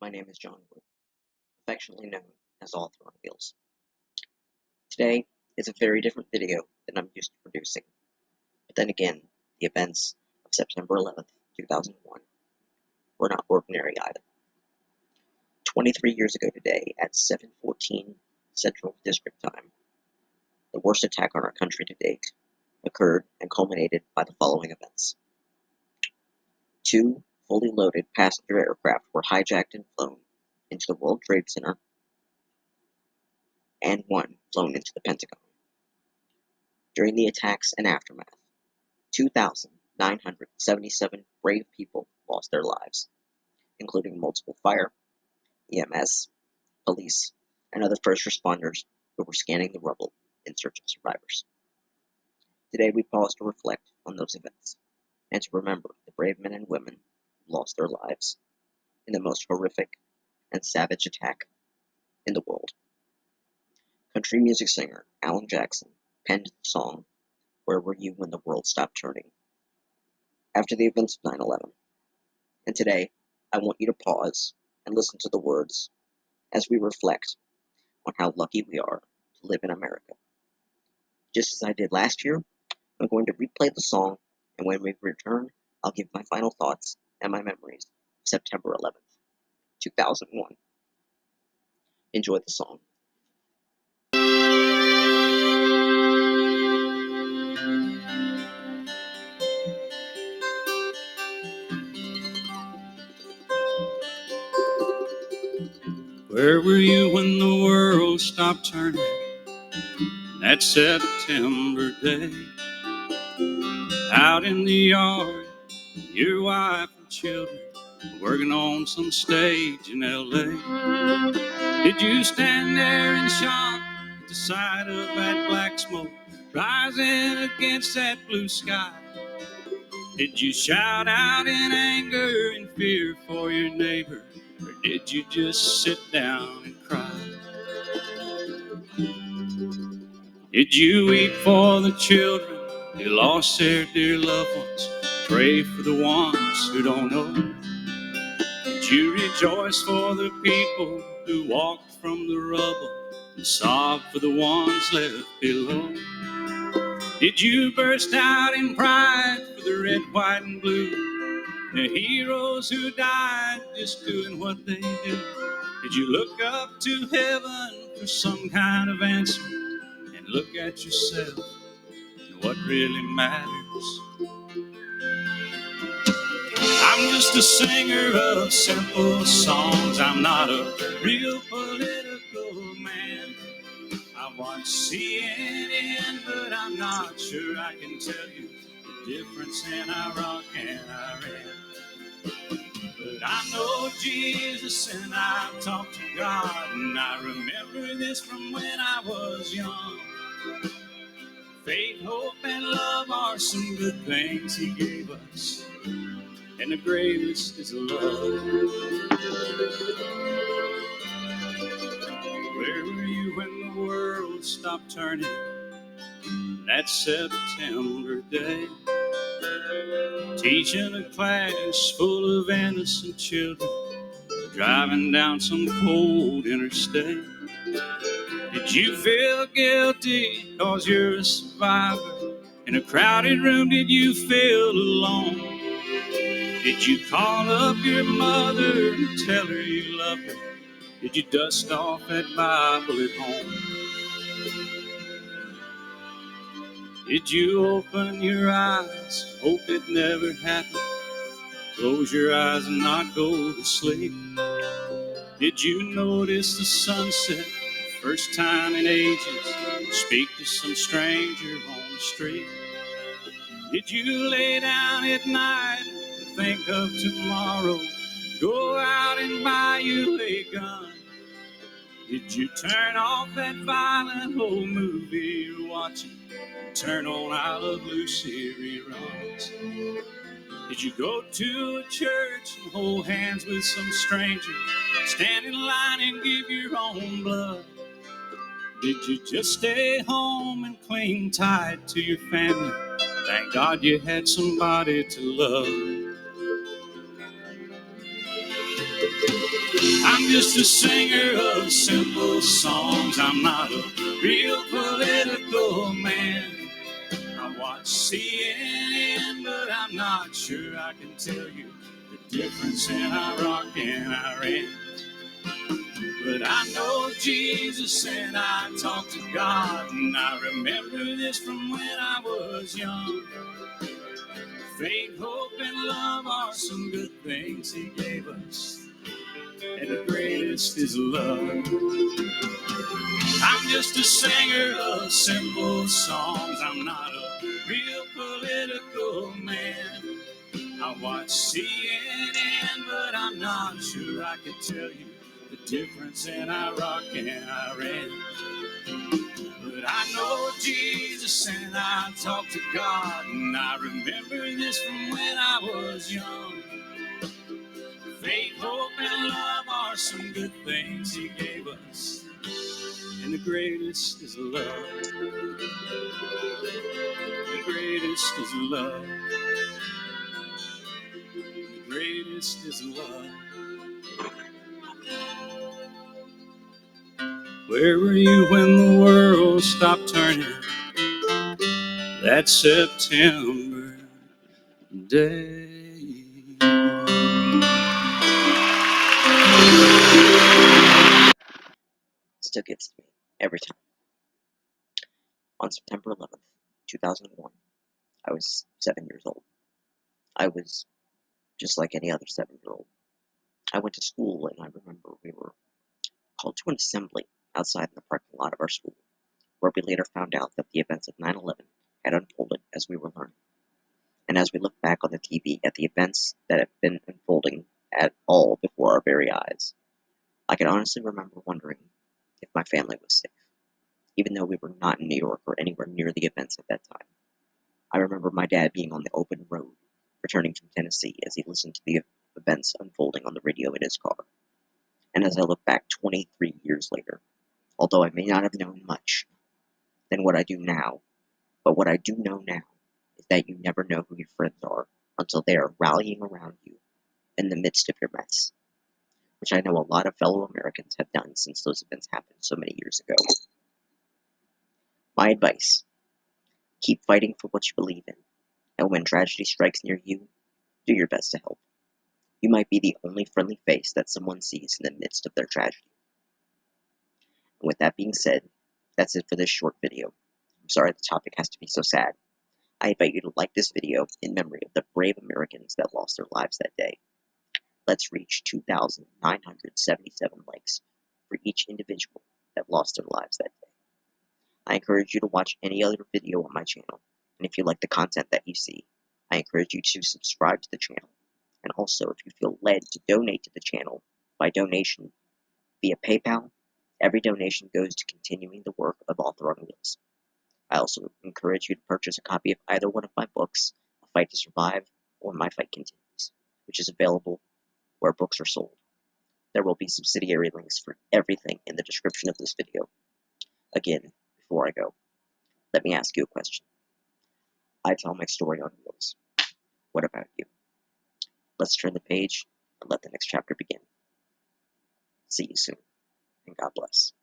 My name is John Wood, affectionately known as Author on Wheels. Today is a very different video than I'm used to producing, but then again, the events of September 11th, 2001 were not ordinary either. 23 years ago today, at 7:14 Central District Time, the worst attack on our country to date occurred and culminated by the following events. 2 fully loaded passenger aircraft were hijacked and flown into the World Trade Center, and 1 flown into the Pentagon. During the attacks and aftermath, 2,977 brave people lost their lives, including multiple fire, EMS, police, and other first responders who were scanning the rubble in search of survivors. Today we pause to reflect on those events and to remember the brave men and women who lost their lives in the most horrific and savage attack in the world. Country music singer Alan Jackson penned the song "Where Were You When the World Stopped Turning" after the events of 9/11. And today, I want you to pause and listen to the words as we reflect on how lucky we are to live in America. Just as I did last year, I'm going to replay the song, and when we return, I'll give my final thoughts and my memories of September 11th, 2001. Enjoy the song. Where were you when the world stopped turning that September day? Out in the yard, your wife and children working on some stage in L.A. Did you stand there in shock at the sight of that black smoke rising against that blue sky? Did you shout out in anger and fear for your neighbor, or did you just sit down and cry? Did you weep for the children who lost their dear loved ones? Pray for the ones who don't know? Did you rejoice for the people who walked from the rubble and sob for the ones left below? Did you burst out in pride for the red, white, and blue, the heroes who died just doing what they do? Did you look up to heaven for some kind of answer and look at yourself and what really matters? I'm just a singer of simple songs. I'm not a real political man. I watch CNN, but I'm not sure I can tell you the difference in Iraq and Iran. But I know Jesus and I've talked to God, and I remember this from when I was young. Faith, hope, and love are some good things He gave us, and the greatest is love. Where were you when the world stopped turning that September day? Teaching a class full of innocent children, driving down some cold interstate. Did you feel guilty cause you're a survivor? In a crowded room, did you feel alone? Did you call up your mother and tell her you loved her? Did you dust off that Bible at home? Did you open your eyes, hope it never happened? Close your eyes and not go to sleep. Did you notice the sunset the first time in ages? Speak to some stranger on the street. Did you lay down at night and think of tomorrow? Go out and buy you a gun. Did you turn off that violent old movie you're watching? Turn on I Love Lucy reruns. Did you go to a church and hold hands with some stranger? Stand in line and give your own blood? Did you just stay home and cling tight to your family? Thank God you had somebody to love. I'm just a singer of simple songs. I'm not a real political man. I watch CNN, but I'm not sure I can tell you the difference in Iraq and Iran. But I know Jesus and I talk to God, and I remember this from when I was young. Faith, hope, and love are some good things He gave us, and the greatest is love. I'm just a singer of simple songs. I'm not a real political man. I watch CNN, but I'm not sure I can tell you the difference in Iraq and Iran. But I know Jesus and I talk to God, and I remember this from when I was young. Faith, hope, and love are some good things He gave us, and the greatest is love. The greatest is love. The greatest is love. Where were you when the world stopped turning that September day? Still gets to me every time. On September 11th, 2001, I was 7 years old. I was just like any other 7-year-old. I went to school, and I remember we were called to an assembly outside in the parking lot of our school, where we later found out that the events of 9/11 had unfolded as we were learning. And as we looked back on the TV at the events that had been unfolding at all before our very eyes, I can honestly remember wondering if my family was safe, even though we were not in New York or anywhere near the events at that time. I remember my dad being on the open road, returning from Tennessee as he listened to the events unfolding on the radio in his car. And as I look back 23 years later, although I may not have known much than what I do now, but what I do know now is that you never know who your friends are until they are rallying around you in the midst of your mess, which I know a lot of fellow Americans have done since those events happened so many years ago. My advice: keep fighting for what you believe in, and when tragedy strikes near you, do your best to help. You might be the only friendly face that someone sees in the midst of their tragedy. And with that being said, that's it for this short video. I'm sorry the topic has to be so sad. I invite you to like this video in memory of the brave Americans that lost their lives that day. Let's reach 2,977 likes for each individual that lost their lives that day. I encourage you to watch any other video on my channel, and if you like the content that you see, I encourage you to subscribe to the channel. And also, if you feel led to donate to the channel by donation via PayPal, every donation goes to continuing the work of Author on Wheels. I also encourage you to purchase a copy of either one of my books, A Fight to Survive or My Fight Continues, which is available where books are sold. There will be subsidiary links for everything in the description of this video. Again, before I go, let me ask you a question. I tell my story on wheels. What about you? Let's turn the page and let the next chapter begin. See you soon, and God bless.